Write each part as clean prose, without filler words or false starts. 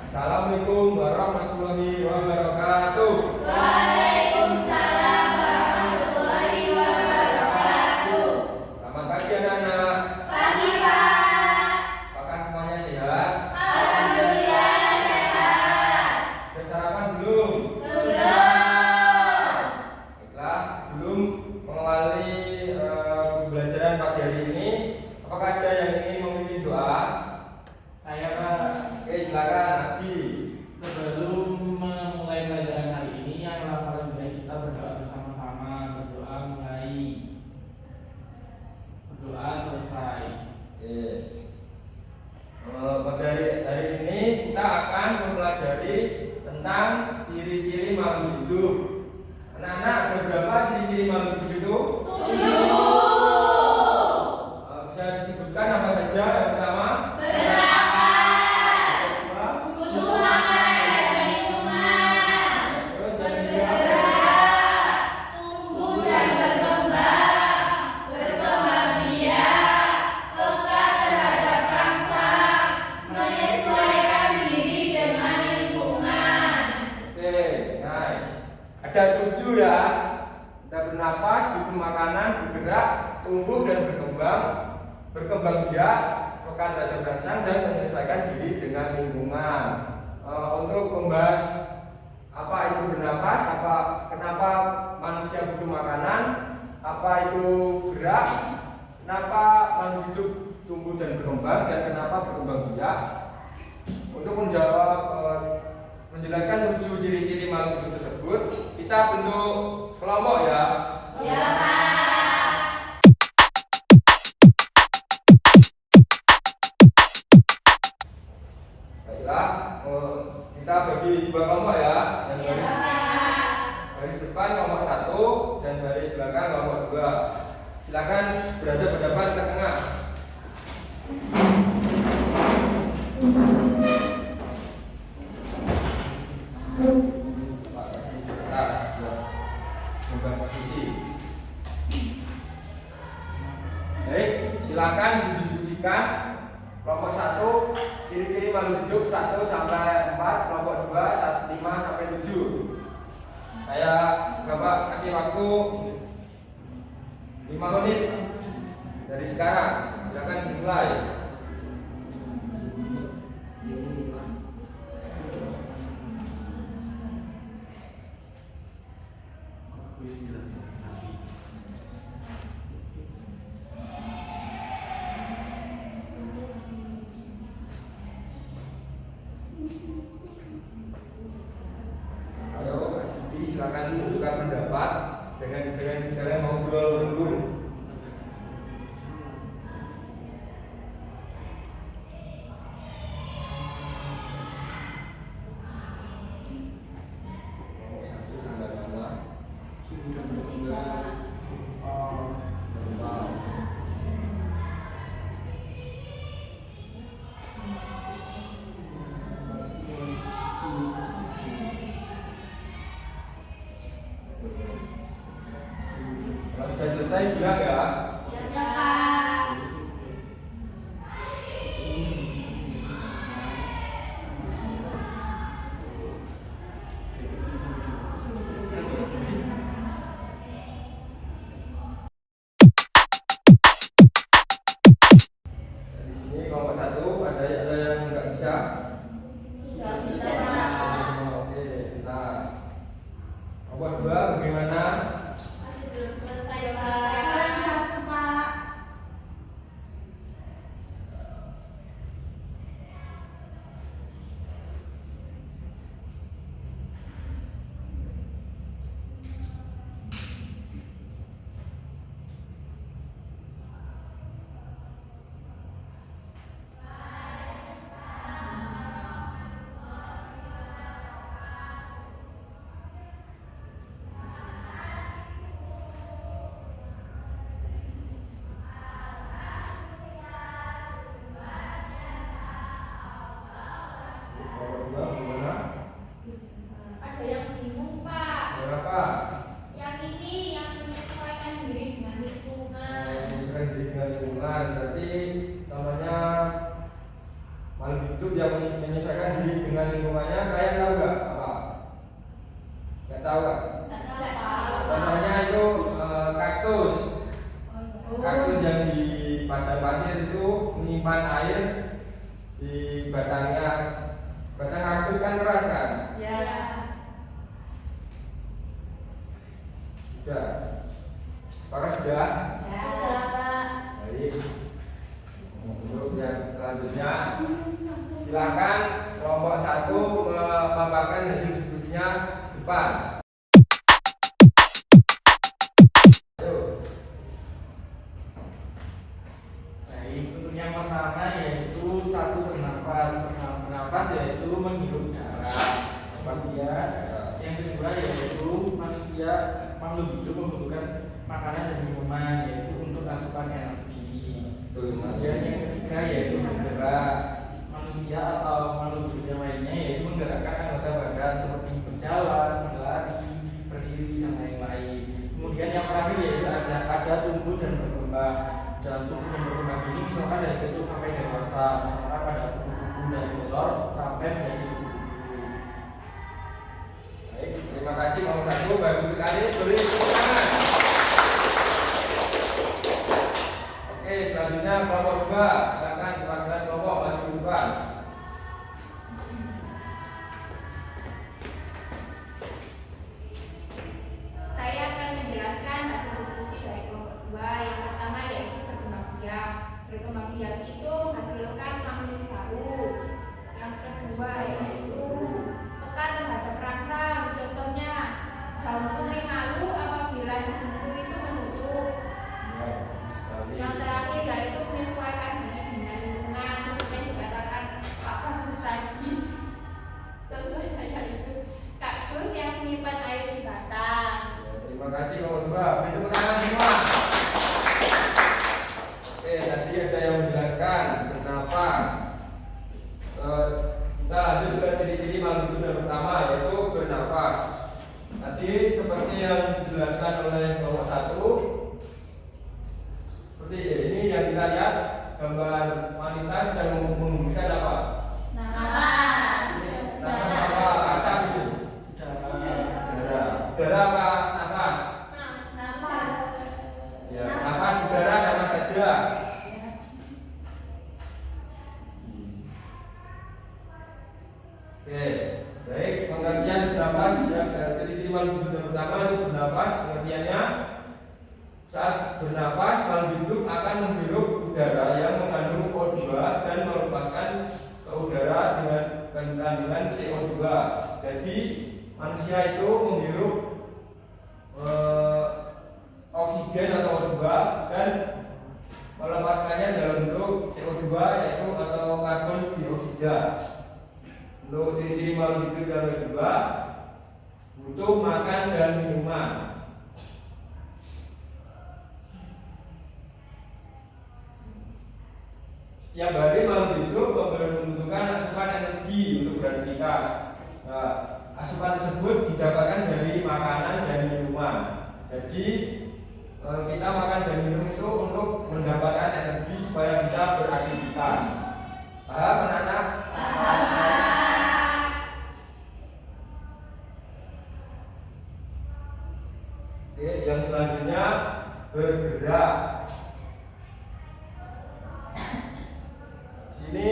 Assalamualaikum warahmatullahi wabarakatuh. Waalaikumsalam warahmatullahi wabarakatuh. Selamat pagi anak-anak. Pagi Pak. Apakah semuanya sehat? Alhamdulillah sehat. Sudah sarapan belum? Sudah. Baiklah, sebelum mengawali pembelajaran pagi hari ini, apakah ada yang ingin memimpin doa? Saya Pak. Oke, silakan Nabi. Sebelum memulai pelajaran hari ini, yang laporan baik kita berdoa bersama-sama. Berdoa mulai, berdoa selesai. Oke. Pada hari ini kita akan mempelajari tentang ciri-ciri makhluk hidup. Anak-anak, ada berapa ciri-ciri makhluk hidup itu? 7. Bisa disebutkan apa saja? Yang pertama, Bernafas, kedua, butuh makan dan minuman, terus yang ketiga, bergerak, tumbuh dan berkembang, berkembang biak, peka terhadap rangsang, menyesuaikan diri dengan lingkungan. oke, nice. Ada 7 ya. Ada bernapas, butuh makanan, bergerak, tumbuh dan berkembang, berkembang biak, pekan terhadap rangsang dan menyelesaikan diri dengan lingkungan. Untuk membahas apa itu bernapas, kenapa manusia butuh makanan, apa itu gerak, kenapa makhluk hidup tumbuh dan berkembang, dan kenapa berkembang biak. Untuk menjelaskan 7 ciri-ciri makhluk hidup tersebut, kita bentuk kelompok ya. Ya Pak. Baiklah, kita bagi 2 kelompok ya. Yang Ya Pak. baris depan kelompok 1 dan baris belakang kelompok 2. Silakan berada berdepan ke tengah. Pak, kasih kertas buat membuat diskusi. Baik, silakan didiskusikan. Kelompok 1, ciri-ciri makhluk hidup 1 sampai 4, kelompok 2 5 sampai 7. Saya Bapak kasih waktu 5 menit dari sekarang. Silakan dimulai. Ayo Kak Siti, silakan menentukan pendapat. Jangan ngobrol dulu. Kelompok 1 sampai 5. Kalau sudah selesai bilang ya. Ya Pak. Di sini kelompok 1 ada yang nggak bisa. Sudah bisa Pak. Oke, kita kelompok 2 bagaimana? Masih belum selesai Pak. Satu Pak. menyesuaikan diri dengan lingkungannya. Kalian tahu nggak apa? Nggak tahu kan? Contohnya itu kaktus. Kaktus yang di padang pasir itu menyimpan air di batangnya. Batang kaktus kan keras kan? Ya. Sudah. Apakah sudah? Sudah. Baik. Untuk yang selanjutnya, silakan kelompok 1 memaparkan hasil diskusinya di depan. Ayo. Baik, untuk yang pertama yaitu satu bernafas. Bernafas yaitu menghirup udara. Kemudian yang kedua yaitu manusia makhluk hidup membutuhkan makanan dan minuman yaitu untuk asupan energi. Terus Kemudian yang ketiga yaitu bergerak. Manusia atau makhluk hidup yang lainnya yaitu menggerakkan anggota badan seperti berjalan, berlari, berdiri dan lain-lain. Kemudian yang terakhir yaitu ada tumbuh dan berkembang. Dan tumbuh dan berkembang ini misalkan dari kecil sampai dewasa, misalkan pada kuku-kuku dari telur sampai menjadi kuku-kuku. Baik, terima kasih Bang Sagu, bagus sekali. Beri tepuk tangan. Oke, selanjutnya kelompok 2. Silakan perwakilan kelompok maju ke depan. Saya akan menjelaskan hasil diskusi dari kelompok 2. Yang pertama yaitu berkembang biak. Berkembang biak itu menghasilkan makhluk baru. Yang kedua yaitu peka terhadap rangsang. Contohnya daun putri malu apabila disentuh itu menutup. Ya, bagus sekali. Yang terakhir yaitu menyesuaikan diri dengan lingkungan seperti yang dikatakan Pak Bagus tadi. Contohnya yaitu kaktus yang menyimpan air di batang. Ya, terima kasih kelompok 2. Beri tepuk tangan semua. Oke, tadi ada yang menjelaskan bernafas. Kita lanjut ke ciri-ciri makhluk hidup yang pertama yaitu bernafas. Tadi seperti yang dijelaskan oleh kelompok 1, seperti ini yang kita lihat gambar wanita sedang mengembuskan apa? Nafas. Nafas apa? Asap itu? Udara. Udara apa nafas? Nafas. Ya, nafas udara sama saja. Oke, baik. Pengertian bernafas yang ciri-ciri makhluk hidup yang pertama itu bernafas. Pengertiannya saat bernafas makhluk hidup akan menghirup udara yang mengandung O2 dan melepaskan ke udara dengan kandungan CO2. Jadi manusia itu menghirup oksigen atau O2 dan melepaskannya dalam bentuk CO2 yaitu atau karbon dioksida. Untuk ciri-ciri makhluk hidup yang kedua, butuh makan dan minuman. Setiap hari makhluk hidup membutuhkan asupan energi untuk beraktivitas. Nah, asupan tersebut didapatkan dari makanan dan minuman. Jadi kita makan dan minum itu untuk mendapatkan energi supaya bisa beraktivitas. Paham anak-anak? Oke, yang selanjutnya bergerak. Sini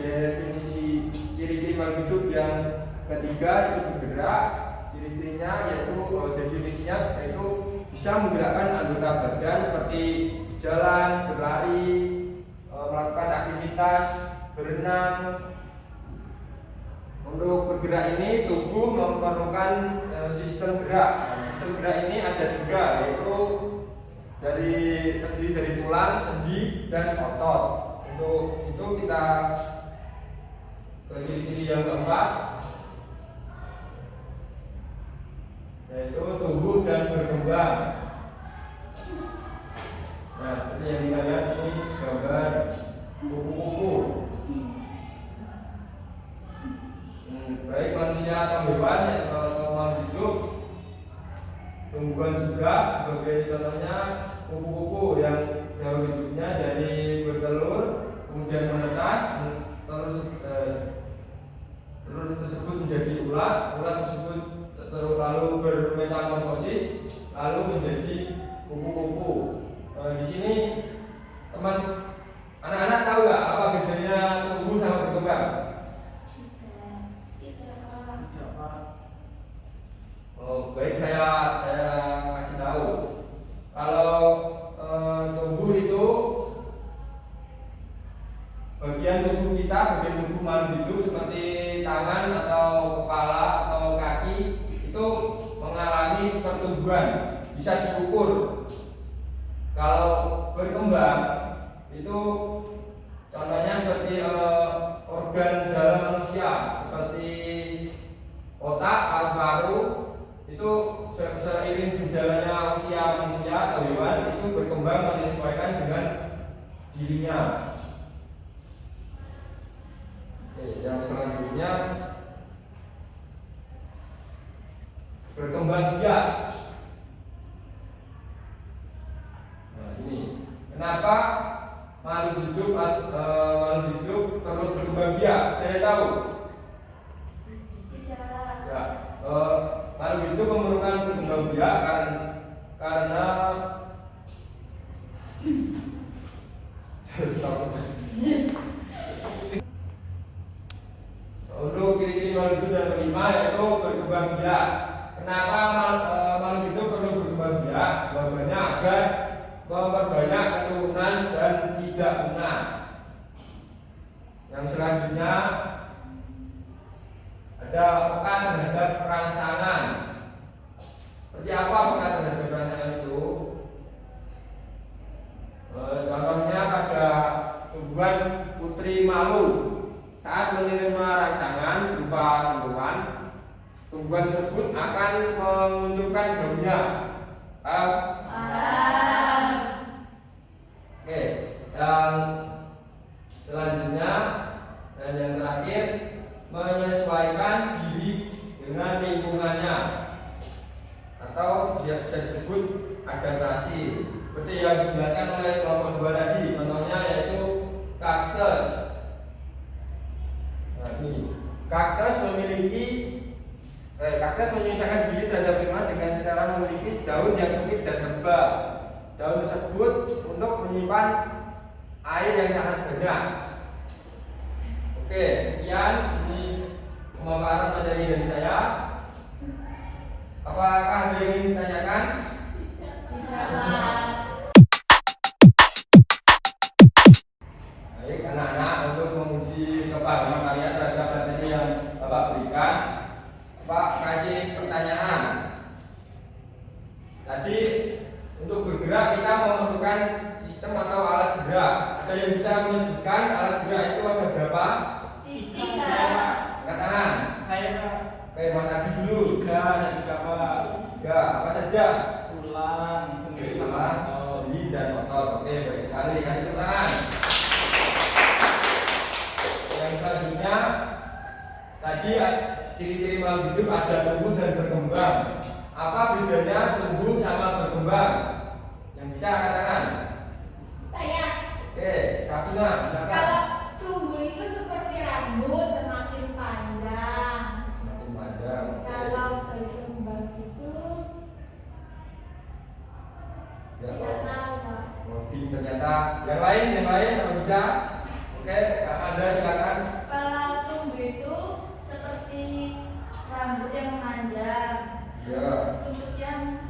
definisi ciri-ciri makhluk hidup yang ketiga itu bergerak. Ciri-cirinya yaitu definisinya yaitu bisa menggerakkan anggota badan seperti berjalan, berlari, melakukan aktivitas, berenang. Untuk bergerak ini tubuh memerlukan sistem gerak. Sistem gerak ini ada 3 yaitu terdiri dari tulang, sendi, dan otot. Untuk itu kita ke ciri-ciri yang keempat yaitu tumbuh dan berkembang. Nah, seperti yang kita lihat ini gambar kupu-kupu. Baik manusia atau hewan atau makhluk hidup, tumbuhan juga sebagai contohnya kupu-kupu yang jauh hidupnya dari bertelur kemudian menetas ulat tersebut lalu bermetamorfosis lalu menjadi kupu-kupu. Di sini anak-anak tahu nggak apa bedanya tumbuh sama berkembang? Tidak, Pak. Oh, baik, saya kasih tahu. Kalau tumbuh itu bagian tubuh kita, bagian tubuh makhluk hidup seperti tangan atau kepala atau kaki itu mengalami pertumbuhan, bisa diukur. Kalau berkembang itu contohnya seperti organ dalam manusia seperti otak, paru-paru itu seiring berjalannya usia manusia atau hewan itu berkembang menyesuaikan dengan dirinya. Oke, yang selanjutnya berkembang biak. Nah, ini kenapa makhluk hidup perlu berkembang biak? Saya tahu. Ya, makhluk hidup memerlukan berkembang biak karena untuk ciri-ciri makhluk hidup yang kelima yaitu berkembang biak. Kenapa makhluk hidup perlu berkembang biak? Jawabannya agar memperbanyak keturunan dan tidak punah. Yang selanjutnya ada peka terhadap rangsangan. Seperti apa peka terhadap rangsangan itu? Contohnya pada tumbuhan putri malu saat menerima rangsangan berupa sentuhan, tumbuhan tersebut akan menguncurkan daunnya. Oke, yang selanjutnya dan yang terakhir menyesuaikan diri dengan lingkungannya atau bisa disebut adaptasi seperti yang dijelaskan oleh kelompok 2 tadi, contohnya yaitu kaktus. Nah, ini kaktus menyesuaikan diri terhadap lingkungan dengan cara memiliki daun yang sempit dan tebal. Daun tersebut untuk menyimpan air yang sangat banyak. Oke, sekian ini pemaparan materi dari saya. Apakah ada yang ingin ditanyakan? Baik, anak-anak, untuk menguji kepahaman kalian terhadap materi yang Bapak berikan, Pak kasih pertanyaan. Tadi untuk bergerak kita memerlukan sistem atau alat gerak. Ada yang bisa menyebutkan alat gerak itu ada berapa? 3. Angkat tangan. Saya Oke, Mas Adi dulu. 3 dan juga Pak. 3. Apa saja? Tulang, sendi sama sendi dan otot. Oke, baik sekali. Kasih tepuk tangan. Yang selanjutnya tadi ciri-ciri makhluk hidup ada tumbuh dan berkembang. Apa bedanya tumbuh sama berkembang? Yang bisa angkat tangan. Saya. Oke, Safina, silakan. Kalau tumbuh itu seperti rambut semakin panjang. Semakin panjang. Oke. Kalau berkembang itu Ya, tidak tahu, Pak. Rodi ternyata. Yang lain apa bisa? Oke, Anda silakan. Kalau tumbuh itu seperti rambut yang memanjang. Ya. Untuk yang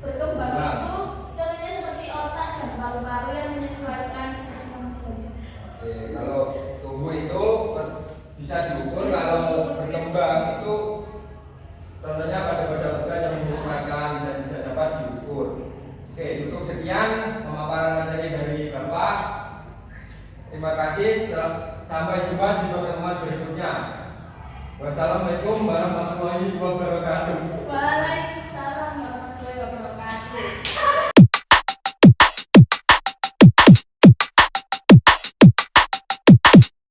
berkembang Nah. itu contohnya seperti otak dan paru-paru yang menyesuaikan seperti manusia. Oke, kalau tumbuh itu bisa diukur, kalau berkembang itu contohnya pada organ yang menyesuaikan dan tidak dapat diukur. Oke, cukup sekian pemaparan materi dari Bapak. Terima kasih. Sampai jumpa di pertemuan berikutnya. Wassalamualaikum warahmatullahi wabarakatuh. Waalaikumsalam warahmatullahi wabarakatuh.